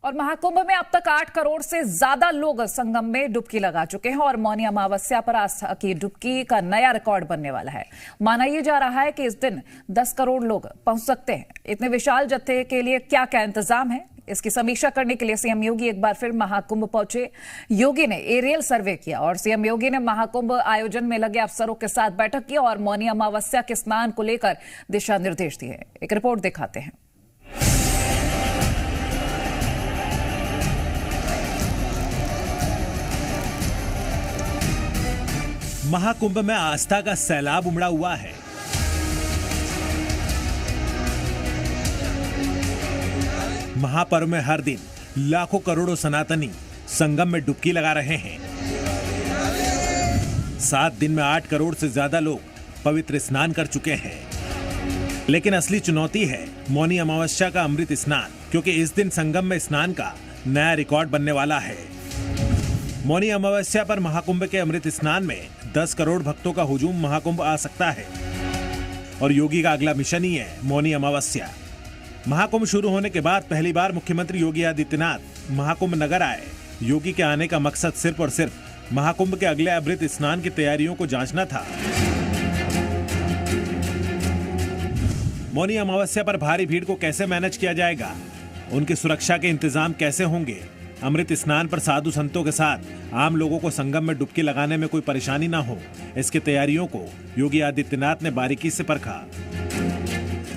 और महाकुंभ में अब तक 8 करोड़ से ज्यादा लोग संगम में डुबकी लगा चुके हैं और मौनी अमावस्या पर आस्था की डुबकी का नया रिकॉर्ड बनने वाला है। माना यह जा रहा है कि इस दिन 10 करोड़ लोग पहुंच सकते हैं। इतने विशाल जत्थे के लिए क्या क्या इंतजाम है, इसकी समीक्षा करने के लिए सीएम योगी एक बार फिर महाकुंभ पहुंचे। योगी ने एरियल सर्वे किया और सीएम योगी ने महाकुंभ आयोजन में लगे अफसरों के साथ बैठक की और मौनी अमावस्या के स्नान को लेकर दिशा निर्देश दिए। एक रिपोर्ट दिखाते हैं। महाकुंभ में आस्था का सैलाब उमड़ा हुआ है। महापर्व में हर दिन लाखों करोड़ों सनातनी संगम में डुबकी लगा रहे हैं। 7 दिन में 8 करोड़ से ज्यादा लोग पवित्र स्नान कर चुके हैं। लेकिन असली चुनौती है मौनी अमावस्या का अमृत स्नान, क्योंकि इस दिन संगम में स्नान का नया रिकॉर्ड बनने वाला है। मौनी अमावस्या पर महाकुंभ के अमृत स्नान में 10 करोड़ भक्तों का हुजूम महाकुंभ आ सकता है और योगी का अगला मिशन ही है मौनी अमावस्या। महाकुंभ शुरू होने के बाद पहली बार मुख्यमंत्री योगी आदित्यनाथ महाकुंभ नगर आए। योगी के आने का मकसद सिर्फ और सिर्फ महाकुंभ के अगले अमृत स्नान की तैयारियों को जांचना था। मौनी अमावस्या पर भारी भीड़ को कैसे मैनेज किया जाएगा, उनकी सुरक्षा के इंतजाम कैसे होंगे, अमृत स्नान पर साधु संतों के साथ आम लोगों को संगम में डुबकी लगाने में कोई परेशानी ना हो, इसकी तैयारियों को योगी आदित्यनाथ ने बारीकी से परखा।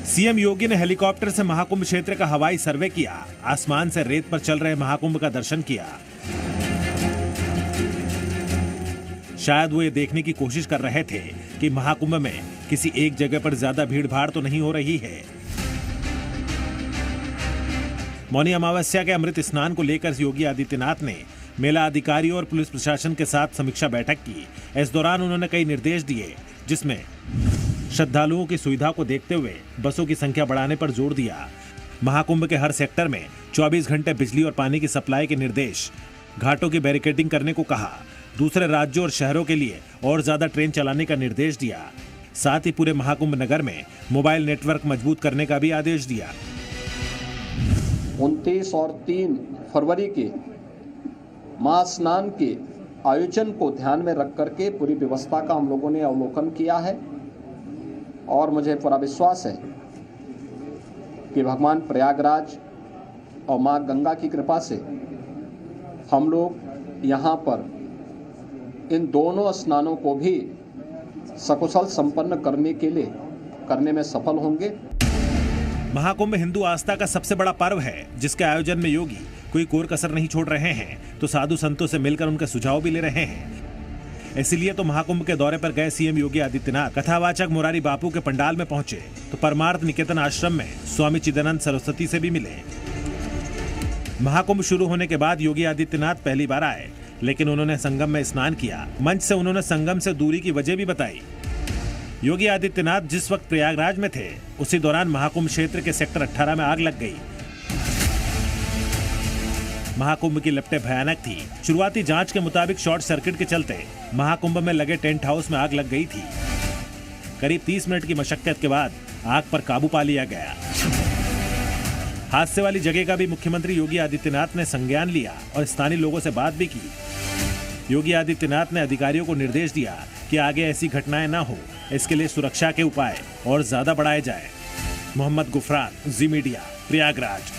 सीएम योगी ने हेलीकॉप्टर से महाकुंभ क्षेत्र का हवाई सर्वे किया, आसमान से रेत पर चल रहे महाकुंभ का दर्शन किया। शायद वो ये देखने की कोशिश कर रहे थे कि महाकुंभ में किसी एक जगह पर ज्यादा भीड़ भाड़ तो नहीं हो रही है। मौनी अमावस्या के अमृत स्नान को लेकर योगी आदित्यनाथ ने मेला अधिकारियों और पुलिस प्रशासन के साथ समीक्षा बैठक की। इस दौरान उन्होंने कई निर्देश दिए, जिसमें श्रद्धालुओं की सुविधा को देखते हुए बसों की संख्या बढ़ाने पर जोर दिया। महाकुंभ के हर सेक्टर में 24 घंटे बिजली और पानी की सप्लाई के निर्देश, घाटों की बैरिकेडिंग करने को कहा, दूसरे राज्यों और शहरों के लिए और ज्यादा ट्रेन चलाने का निर्देश दिया। साथ ही पूरे महाकुंभ नगर में मोबाइल नेटवर्क मजबूत करने का भी आदेश दिया। 29 और 3 फरवरी के महास्नान के आयोजन को ध्यान में रख करके पूरी व्यवस्था का हम लोगों ने अवलोकन किया है और मुझे पूरा विश्वास है कि भगवान प्रयागराज और माँ गंगा की कृपा से हम लोग यहाँ पर इन दोनों स्नानों को भी सकुशल संपन्न करने में सफल होंगे। महाकुंभ हिंदू आस्था का सबसे बड़ा पर्व है, जिसके आयोजन में योगी कोई कोर कसर नहीं छोड़ रहे हैं, तो साधु संतों से मिलकर उनके सुझाव भी ले रहे हैं। इसीलिए तो महाकुंभ के दौरे पर गए सीएम योगी आदित्यनाथ कथावाचक मोरारी बापू के पंडाल में पहुंचे तो परमार्थ निकेतन आश्रम में स्वामी चिदानंद सरस्वती से भी मिले। महाकुंभ शुरू होने के बाद योगी आदित्यनाथ पहली बार आए, लेकिन उन्होंने संगम में स्नान किया। मंच से उन्होंने संगम से दूरी की वजह भी बताई। योगी आदित्यनाथ जिस वक्त प्रयागराज में थे, उसी दौरान महाकुंभ क्षेत्र के सेक्टर 18 में आग लग गई। महाकुंभ की लपटें भयानक थी। शुरुआती जांच के मुताबिक शॉर्ट सर्किट के चलते महाकुंभ में लगे टेंट हाउस में आग लग गई थी। करीब 30 मिनट की मशक्कत के बाद आग पर काबू पा लिया गया। हादसे वाली जगह का भी मुख्यमंत्री योगी आदित्यनाथ ने संज्ञान लिया और स्थानीय लोगों से बात भी की। योगी आदित्यनाथ ने अधिकारियों को निर्देश दिया कि आगे ऐसी घटनाएं ना हो, इसके लिए सुरक्षा के उपाय और ज्यादा बढ़ाए जाए। मोहम्मद गुफरान, जी मीडिया, प्रयागराज।